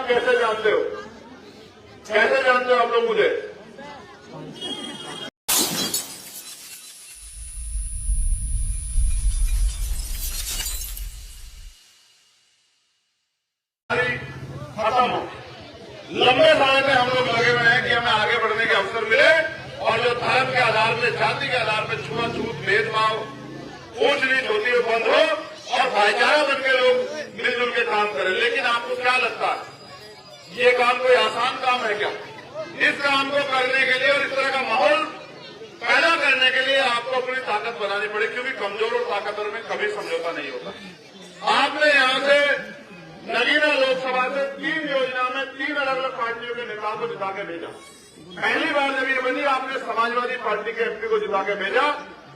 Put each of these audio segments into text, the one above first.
कैसे जानते हो? कैसे जानते हो आप लोग मुझे? खत्म हो। लंबे समय से हम लोग लगे हुए हैं कि हमें आगे बढ़ने के अवसर मिले और जो धर्म के आधार पर, जाति के आधार पर छुआछूत, भेदभाव, ऊंच नीच होती है बंद हो और भाईचारा बन के लोग मिलजुल के काम करें। लेकिन आपको क्या लगता है ये काम कोई आसान काम है क्या? इस काम को करने के लिए और इस तरह का माहौल पैदा करने के लिए आपको अपनी ताकत बनानी पड़ेगी, क्योंकि कमजोर और ताकतवर में कभी समझौता नहीं होता। आपने यहां से नगीना लोकसभा से 3 योजना में 3 अलग अलग पार्टियों के नेताओं को जिता के भेजा। पहली बार जब ये बनी आपने समाजवादी पार्टी के एमपी को जिता के भेजा,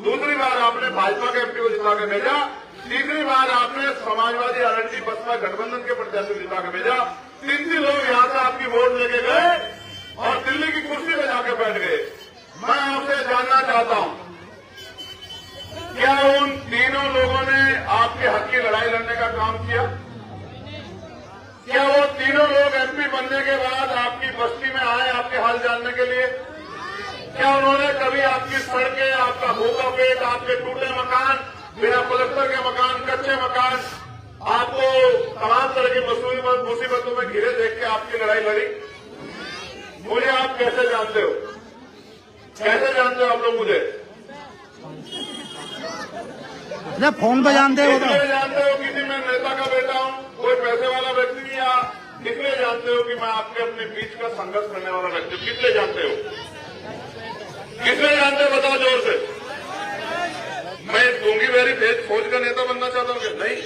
दूसरी बार आपने भाजपा के एमपी को जिता के भेजा, तीसरी बार आपने समाजवादी आरएलडी बसपा गठबंधन के प्रत्याशी को जिता के भेजा। 3 लोग यहां से आपकी वोट लेके गए और दिल्ली की कुर्सी पे जाके बैठ गए। मैं आपसे जानना चाहता हूं, क्या उन तीनों लोगों ने आपके हक की लड़ाई लड़ने का काम किया? क्या वो तीनों लोग एमपी बनने के बाद आपकी बस्ती में आए आपके हाल जानने के लिए? क्या उन्होंने कभी आपकी सड़कें, आपका भूखा पेट, आपके टूटे मकान, बिना पलस्तर के मकान, कच्चे मकान, आपको तमाम तरह की मुसीबतों में घिरे देख के आपकी लड़ाई लड़ी? मुझे आप कैसे जानते हो? कैसे जानते हो आप लोग मुझे? फोन पे जानते हो? जानते हो किसी मैं नेता का बेटा हूं, कोई पैसे वाला व्यक्ति नहीं, या किसलिए जानते हो कि मैं आपके अपने बीच का संघर्ष करने वाला व्यक्ति? किसलिए जानते हो? किसलिए जानते हो बताओ जोर से। मैं गूंगी बहरी फौज का नेता बनना चाहता हूं क्या? नहीं।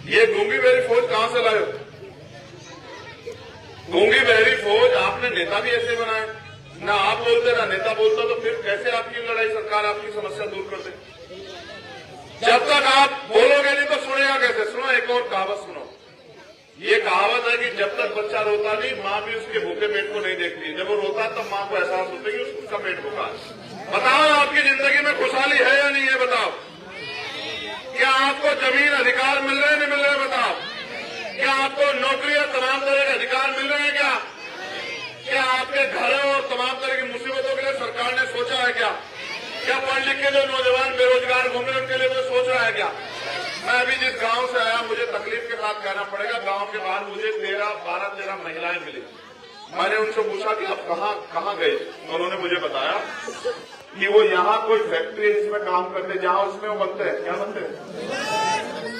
ये गूंगी बहरी फौज कहां से लाए हो? गूंगी बहरी फौज आपने नेता भी ऐसे बनाए, ना आप बोलते ना नेता बोलता, तो फिर कैसे आपकी लड़ाई सरकार आपकी समस्या दूर कर दे? जब तक आप बोलोगे नहीं तो सुनेगा कैसे? सुनो, एक और कहावत सुनो। ये कहावत है कि जब तक बच्चा रोता नहीं, माँ भी उसके भूखे पेट को नहीं देखती। जब वो रोता है तब माँ को एहसास होता है कि उसका पेट भूखा है। बताओ आपकी जिंदगी में खुशहाली है या नहीं है? बताओ। क्या आपको जमीन अधिकार मिल रहे नहीं मिल रहे? बताओ। क्या आपको नौकरी और तमाम तरह के अधिकार मिल रहे हैं क्या? क्या आपके घरों और तमाम तरह की मुसीबतों के लिए सरकार ने सोचा है क्या? क्या पढ़ लिख के जो नौजवान बेरोजगार घूम रहे उनके लिए कोई सोच रहा है क्या? मैं अभी जिस गांव से आया, मुझे तकलीफ के साथ कहना पड़ेगा, गांव के बाहर मुझे 12-13 महिलाएं मिली। मैंने उनसे पूछा कि आप कहाँ गए? उन्होंने मुझे बताया कि वो यहाँ कोई फैक्ट्री है जिसमें काम करते, जहाँ उसमें वो बनते हैं, क्या बनते हैं?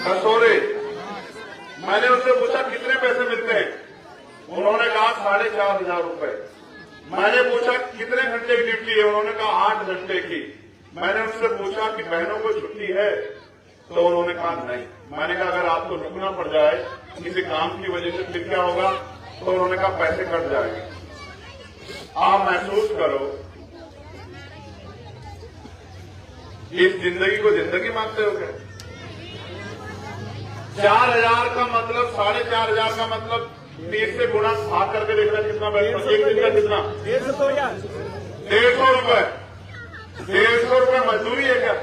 कसौरे। मैंने उनसे पूछा कितने पैसे मिलते हैं? उन्होंने कहा 4,500 रुपए। मैंने पूछा कितने घंटे की ड्यूटी है? उन्होंने कहा 8 घंटे की। मैंने उनसे पूछा कि बहनों को छुट्टी है? तो उन्होंने कहा नहीं। मैंने कहा अगर आपको रुकना पड़ जाए किसी काम की वजह से फिर क्या होगा? तो उन्होंने कहा पैसे कट जाएंगे। आप महसूस करो, इस जिंदगी को जिंदगी मानते हो क्या? 4,000 का मतलब 4,500 का मतलब 30 से गुणा भाग करके देखना कितना बैठता? एक दिन का कितना? 150 रुपए। 150 रुपए मजदूरी है क्या?